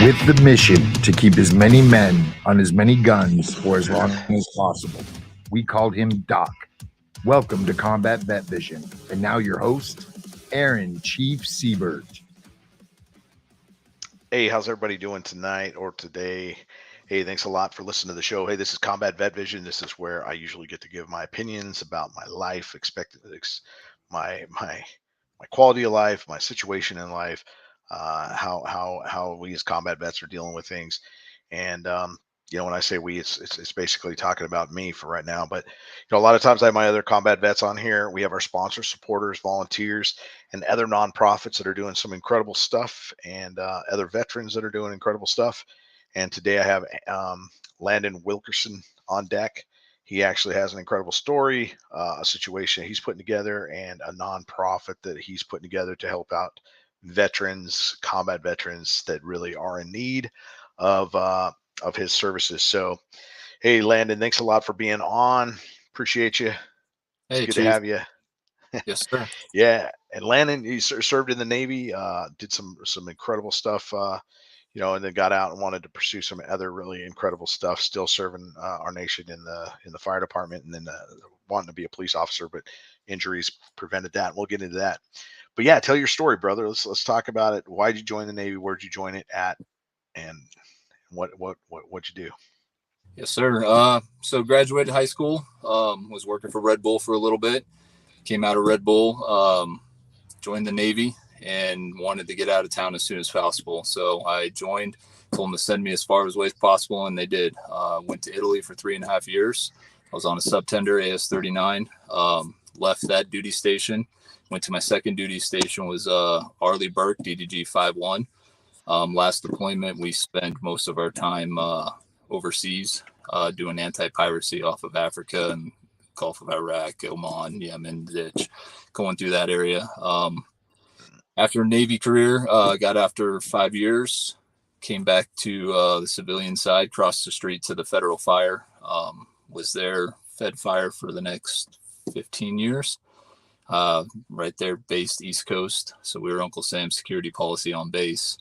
with the mission to keep as many men on as many guns for as long as possible. We called him Doc. Welcome to Combat Vet Vision. And now your host, Aaron Chief Siebert. Hey, how's everybody doing tonight or today? Hey, thanks a lot for listening to the show. Hey, this is Combat Vet Vision. This is where I usually get to give my opinions about my life, my quality of life, my situation in life, how we as combat vets are dealing with things. And when I say we, it's basically talking about me for right now. But a lot of times I have my other combat vets on here. We have our sponsors, supporters, volunteers, and other nonprofits that are doing some incredible stuff, and other veterans that are doing incredible stuff. And today I have Landon Wilkerson on deck. He actually has an incredible story, a situation he's putting together, and a nonprofit that he's putting together to help out veterans, combat veterans that really are in need of his services. So, hey, Landon, thanks a lot for being on. Appreciate you. It's Hey, good Chief. to have you. Yes, sir. Yeah, and Landon, he served in the Navy, did some incredible stuff, and then got out and wanted to pursue some other really incredible stuff. Still serving our nation in the fire department, and then wanting to be a police officer, but injuries prevented that. We'll get into that. But yeah, tell your story, brother. Let's talk about it. Why did you join the Navy? Where'd you join it at? And what'd you do? Yes, sir. So graduated high school, was working for Red Bull for a little bit, came out of Red Bull, joined the Navy and wanted to get out of town as soon as possible. So I joined, told them to send me as far away as possible, and they did. Went to Italy for 3.5 years. I was on a subtender, AS-39, left that duty station, went to my second duty station, was Arleigh Burke, DDG 5-1. Last deployment, we spent most of our time overseas doing anti-piracy off of Africa and Gulf of Iraq, Oman, Yemen, Ditch, going through that area. After a Navy career, got after 5 years, came back to the civilian side, crossed the street to the federal fire, was there, fed fire for the next 15 years. Right there, based East Coast. So we were Uncle Sam's security policy on base.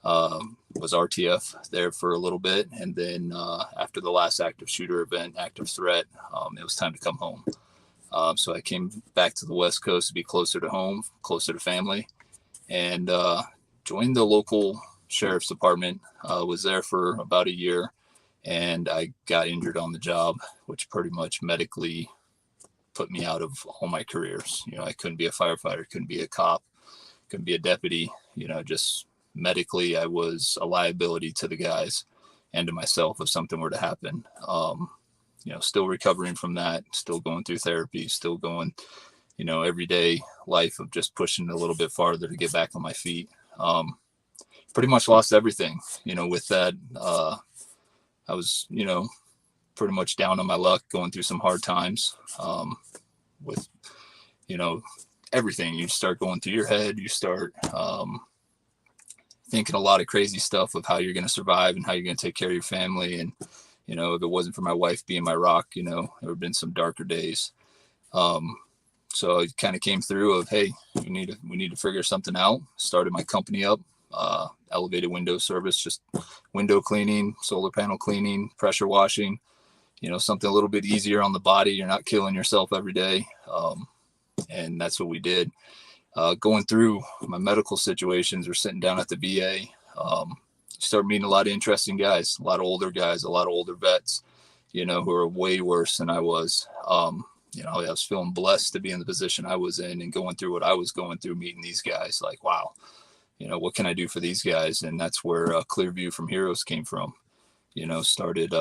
Was RTF there for a little bit, and then after the last active shooter event, active threat, it was time to come home. So I came back to the West Coast to be closer to home, closer to family, and joined the local sheriff's department. Was there for about a year, and I got injured on the job, which pretty much medically put me out of all my careers. I couldn't be a firefighter, couldn't be a cop, couldn't be a deputy, just medically I was a liability to the guys and to myself if something were to happen. Still recovering from that, still going through therapy, still going, everyday life of just pushing a little bit farther to get back on my feet. Pretty much lost everything, with that. I was, pretty much down on my luck, going through some hard times, with, everything. You start going through your head, you start, thinking a lot of crazy stuff of how you're going to survive and how you're going to take care of your family. And, if it wasn't for my wife being my rock, there have been some darker days. So it kind of came through of, hey, we need to figure something out. Started my company up, elevated window service, just window cleaning, solar panel cleaning, pressure washing, something a little bit easier on the body. You're not killing yourself every day. And that's what we did. Going through my medical situations, we're sitting down at the VA, start meeting a lot of interesting guys, a lot of older guys, a lot of older vets, who are way worse than I was. I was feeling blessed to be in the position I was in and going through what I was going through, meeting these guys like, wow, what can I do for these guys? And that's where Clearview from Heroes came from. Started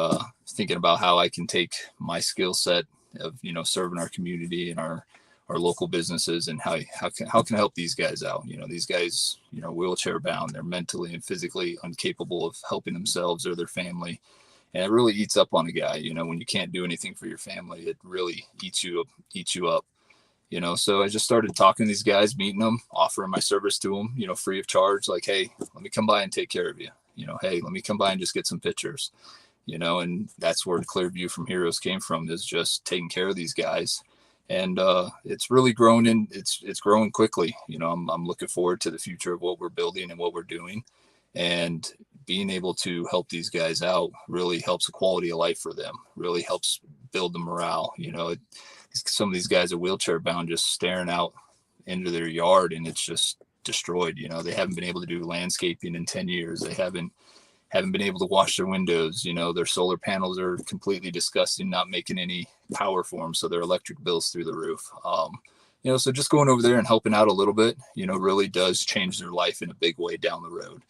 thinking about how I can take my skill set of, serving our community and our local businesses, and how can I help these guys out? These guys, wheelchair bound, they're mentally and physically incapable of helping themselves or their family. And it really eats up on a guy, when you can't do anything for your family, it really eats you up. So I just started talking to these guys, meeting them, offering my service to them, free of charge. Like, hey, let me come by and take care of you. Hey, let me come by and just get some pictures, and that's where the Clearview from Heroes came from, is just taking care of these guys. And it's really grown, and it's growing quickly. I'm looking forward to the future of what we're building and what we're doing. and being able to help these guys out really helps the quality of life for them, really helps build the morale. Some of these guys are wheelchair bound, just staring out into their yard, and it's just destroyed. They haven't been able to do landscaping in 10 years. They haven't been able to wash their windows. Their solar panels are completely disgusting, not making any power for them, so their electric bills through the roof. So just going over there and helping out a little bit, really does change their life in a big way down the road.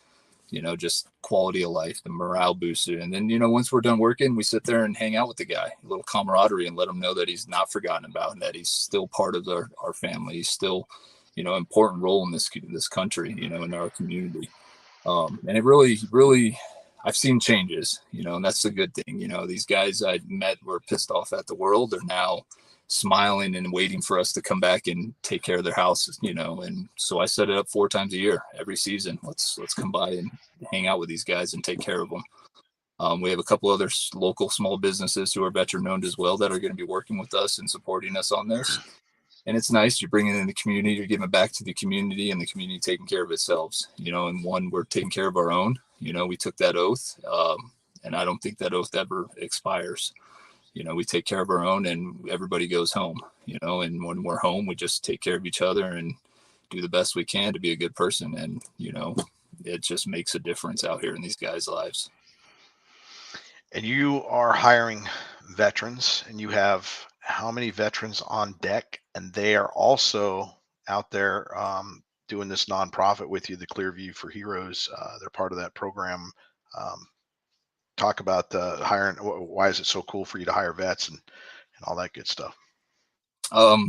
Just quality of life, the morale booster. And then, once we're done working, we sit there and hang out with the guy, a little camaraderie, and let him know that he's not forgotten about and that he's still part of our family. He's still, important role in this country, in our community. And it really, I've seen changes, and that's a good thing. These guys I met were pissed off at the world. They're now smiling and waiting for us to come back and take care of their houses, and so I set it up 4 times a year, every season. Let's come by and hang out with these guys and take care of them. We have a couple other local small businesses who are veteran owned as well that are going to be working with us and supporting us on this. And it's nice. You're bringing in the community, you're giving back to the community, and the community taking care of itself. And one, we're taking care of our own. We took that oath, and I don't think that oath ever expires. We take care of our own, and everybody goes home, and when we're home, we just take care of each other and do the best we can to be a good person. And, it just makes a difference out here in these guys' lives. And you are hiring veterans, and you have how many veterans on deck? And they are also out there doing this nonprofit with you, the Clearview for Heroes. They're part of that program. Talk about hiring. Why is it so cool for you to hire vets and all that good stuff? To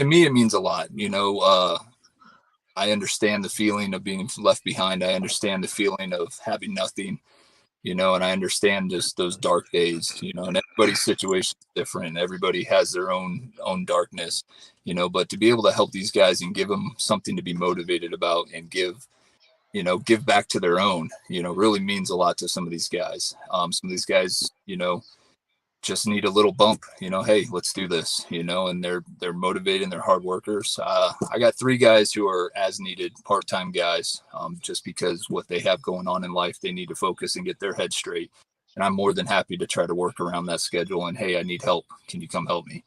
me, it means a lot. I understand the feeling of being left behind. I understand the feeling of having nothing, and I understand just those dark days, and everybody's situation is different. Everybody has their own darkness, but to be able to help these guys and give them something to be motivated about and give back to their own, really means a lot to some of these guys. Some of these guys, just need a little bump, hey, let's do this, and they're motivated and they're hard workers. I got 3 guys who are as needed part-time guys, just because what they have going on in life, they need to focus and get their head straight. And I'm more than happy to try to work around that schedule. And hey, I need help. Can you come help me?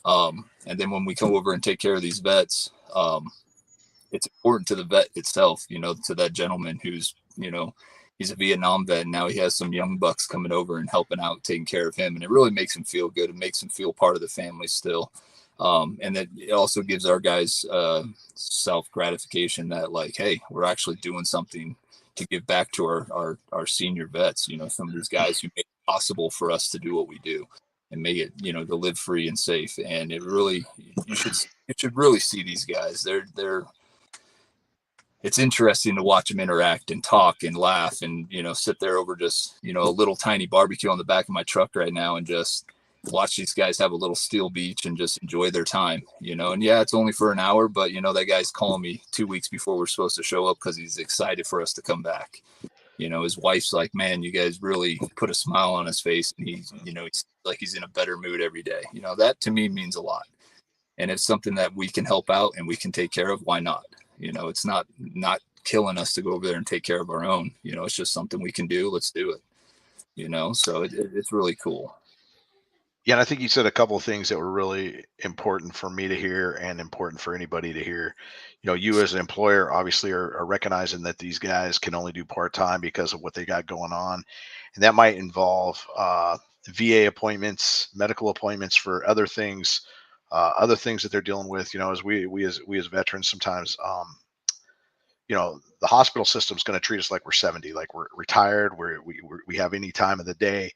And then when we come over and take care of these vets, it's important to the vet itself, to that gentleman who's, he's a Vietnam vet, and now he has some young bucks coming over and helping out, taking care of him. And it really makes him feel good. It makes him feel part of the family still. And that it also gives our guys self-gratification that, like, hey, we're actually doing something to give back to our senior vets, some of these guys who make it possible for us to do what we do and make it, to live free and safe. And it really, you should really see these guys. It's interesting to watch them interact and talk and laugh and, sit there over just, a little tiny barbecue on the back of my truck right now and just watch these guys have a little Steel Beach and just enjoy their time, and yeah, it's only for an hour, but that guy's calling me 2 weeks before we're supposed to show up because he's excited for us to come back. His wife's like, man, you guys really put a smile on his face, and he's like, he's in a better mood every day. That to me means a lot. And it's something that we can help out and we can take care of. Why not? It's not killing us to go over there and take care of our own. It's just something we can do. Let's do it. So it's really cool. Yeah, and I think you said a couple of things that were really important for me to hear and important for anybody to hear. You as an employer obviously are recognizing that these guys can only do part-time because of what they got going on. And that might involve VA appointments, medical appointments for other things that they're dealing with. As we as veterans, sometimes, the hospital system is going to treat us like we're 70, like we're retired, we have any time of the day.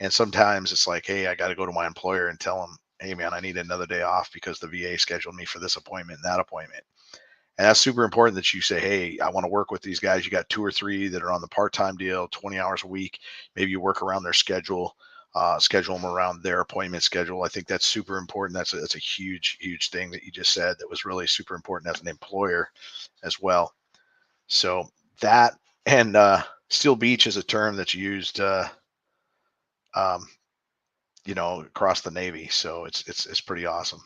And sometimes it's like, hey, I got to go to my employer and tell them, hey, man, I need another day off because the VA scheduled me for this appointment and that appointment. And that's super important that you say, hey, I want to work with these guys. You got 2 or 3 that are on the part-time deal, 20 hours a week. Maybe you work around their schedule, schedule them around their appointment schedule. I think that's super important. That's a huge thing that you just said that was really super important as an employer as well. So that, and Steel Beach is a term that's used, across the Navy. So it's pretty awesome.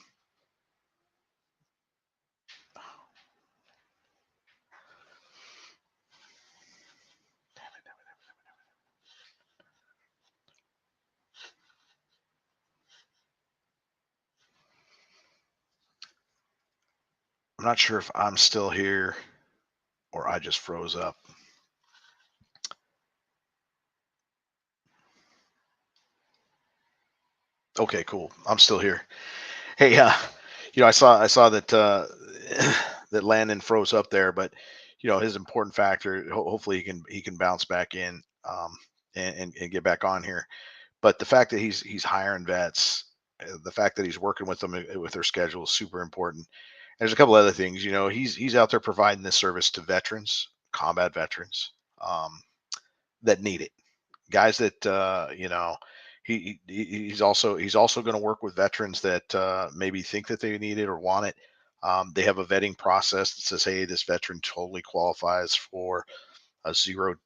I'm not sure if I'm still here or I just froze up. Okay, cool. I'm still here. Hey, I saw that that Landon froze up there, but his important factor. Hopefully, he can bounce back in, and get back on here. But the fact that he's hiring vets, the fact that he's working with them with their schedule is super important. There's a couple other things. He's out there providing this service to veterans, combat veterans, that need it. Guys that he's also going to work with veterans that maybe think that they need it or want it. They have a vetting process that says, hey, this veteran totally qualifies for a zero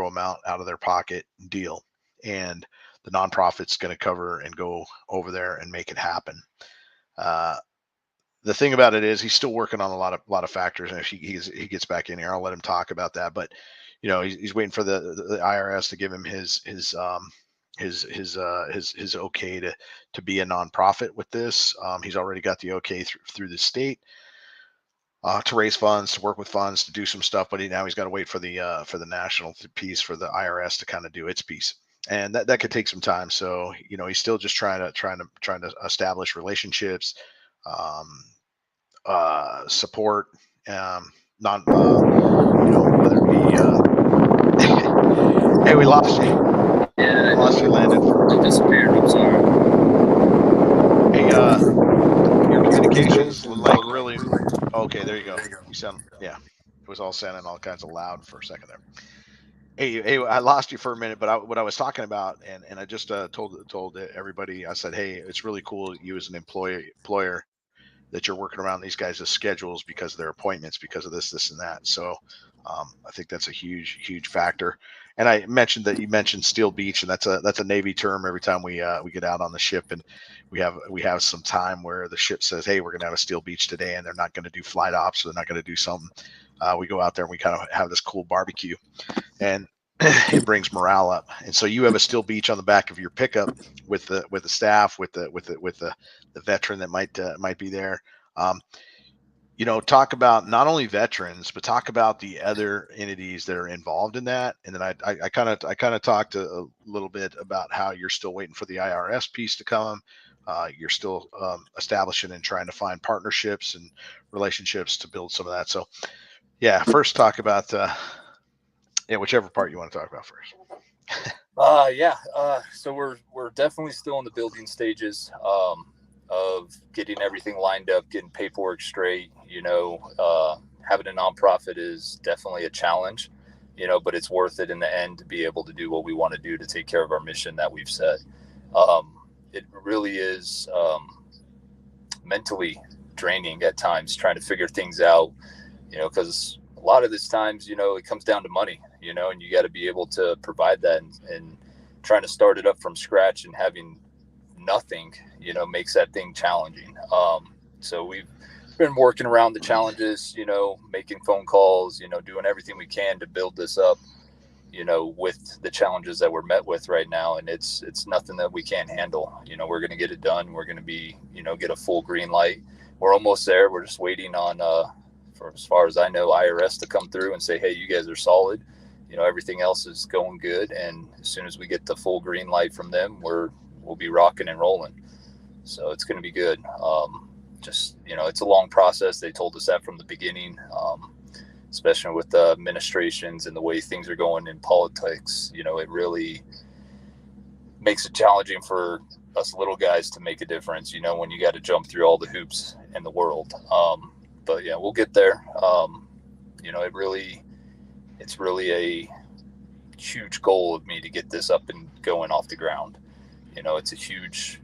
amount out of their pocket deal, and the nonprofit's going to cover and go over there and make it happen. The thing about it is he's still working on a lot of factors, and if he gets back in here, I'll let him talk about that. But he's waiting for the IRS to give him his okay to be a nonprofit with this. He's already got the okay through the state to raise funds, to work with funds, to do some stuff. But now he's got to wait for the national piece, for the IRS to kind of do its piece, and that could take some time. So he's still just trying to establish relationships, support, non whether it be hey, we lost you. Yeah, I lost you, Landon. It disappeared. I'm sorry. Hey, your communications like really. Okay, there you go. You sound, yeah. It was all sounding all kinds of loud for a second there. Hey, I lost you for a minute, but what I was talking about, and I just told everybody, I said, hey, it's really cool you as an employer that you're working around these guys' schedules because of their appointments, because of this, and that. So I think that's a huge factor. And I mentioned that you mentioned Steel Beach, and that's a Navy term. Every time we get out on the ship and we have some time where the ship says, hey, we're going to have a Steel Beach today, and they're not going to do flight ops, so they're not going to do something. We go out there and we kind of have this cool barbecue, and it brings morale up. And so you have a Steel Beach on the back of your pickup with the staff, with the veteran that might be there. Talk about not only veterans, but talk about the other entities that are involved in that. And then I kind of talked a little bit about how you're still waiting for the IRS piece to come. You're still establishing and trying to find partnerships and relationships to build some of that. So yeah, first talk about whichever part you want to talk about first. So we're definitely still in the building stages of getting everything lined up, getting paperwork straight. Having a nonprofit is definitely a challenge, but it's worth it in the end to be able to do what we want to do to take care of our mission that we've set. It really is mentally draining at times, trying to figure things out, because a lot of this times, it comes down to money, and you got to be able to provide that, and trying to start it up from scratch and having nothing, makes that thing challenging. So we've been working around the challenges, making phone calls, doing everything we can to build this up, with the challenges that we're met with right now. And it's nothing that we can't handle. We're going to get it done. We're going to be, get a full green light. We're almost there. We're just waiting on, for as far as I know, IRS to come through and say, hey, you guys are solid. Everything else is going good. And as soon as we get the full green light from them, we'll be rocking and rolling. So it's going to be good. It's a long process. They told us that from the beginning, especially with the administrations and the way things are going in politics. It really makes it challenging for us little guys to make a difference, when you got to jump through all the hoops in the world. But yeah, we'll get there. It's really a huge goal of me to get this up and going off the ground. It's a huge,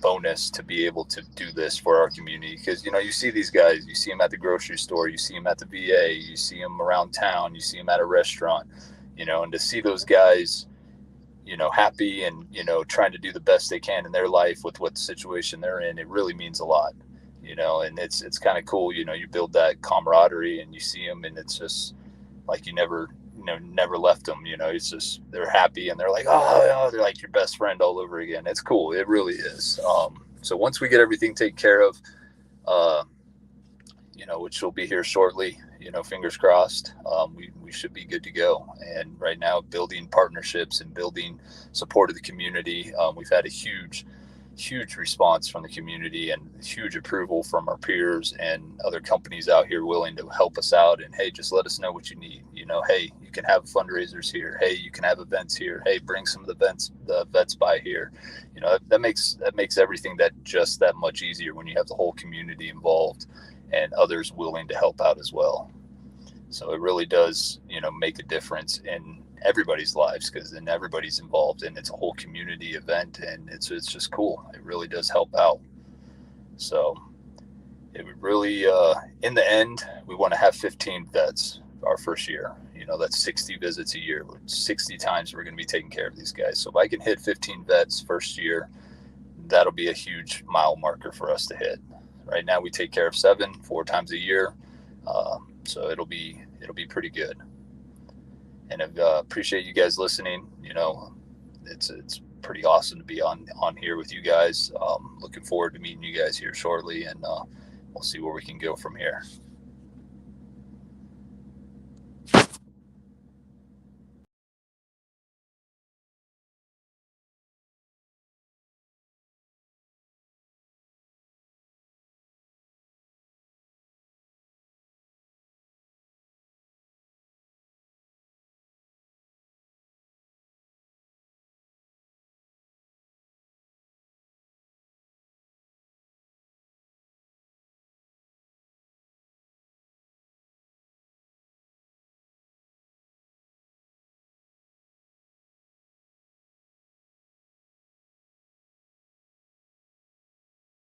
bonus to be able to do this for our community, because you see these guys, you see them at the grocery store, you see them at the VA, you see them around town, you see them at a restaurant, and to see those guys happy and trying to do the best they can in their life with what situation they're in, it really means a lot. And it's kind of cool. You build that camaraderie, and you see them, and it's just like you never left them. It's just they're happy, and they're like, oh, they're like your best friend all over again. It's cool. It really is. So once we get everything taken care of, which will be here shortly, fingers crossed. We should be good to go. And right now, building partnerships and building support of the community. We've had a huge response from the community and huge approval from our peers and other companies out here willing to help us out. And hey, just let us know what you need. Hey, you can have fundraisers here. Hey, you can have events here. Hey, bring some of the vets by here. That makes everything that much easier when you have the whole community involved and others willing to help out as well. So it really does, make a difference in everybody's lives, because then everybody's involved and it's a whole community event, and it's just cool. It really does help out. So it would really, in the end, we want to have 15 vets our first year. That's 60 visits a year. 60 times we're going to be taking care of these guys. So if I can hit 15 vets first year, that'll be a huge mile marker for us to hit. Right now we take care of 4 times a year. So it'll be pretty good. And I appreciate you guys listening. It's pretty awesome to be on here with you guys. Looking forward to meeting you guys here shortly, and we'll see where we can go from here.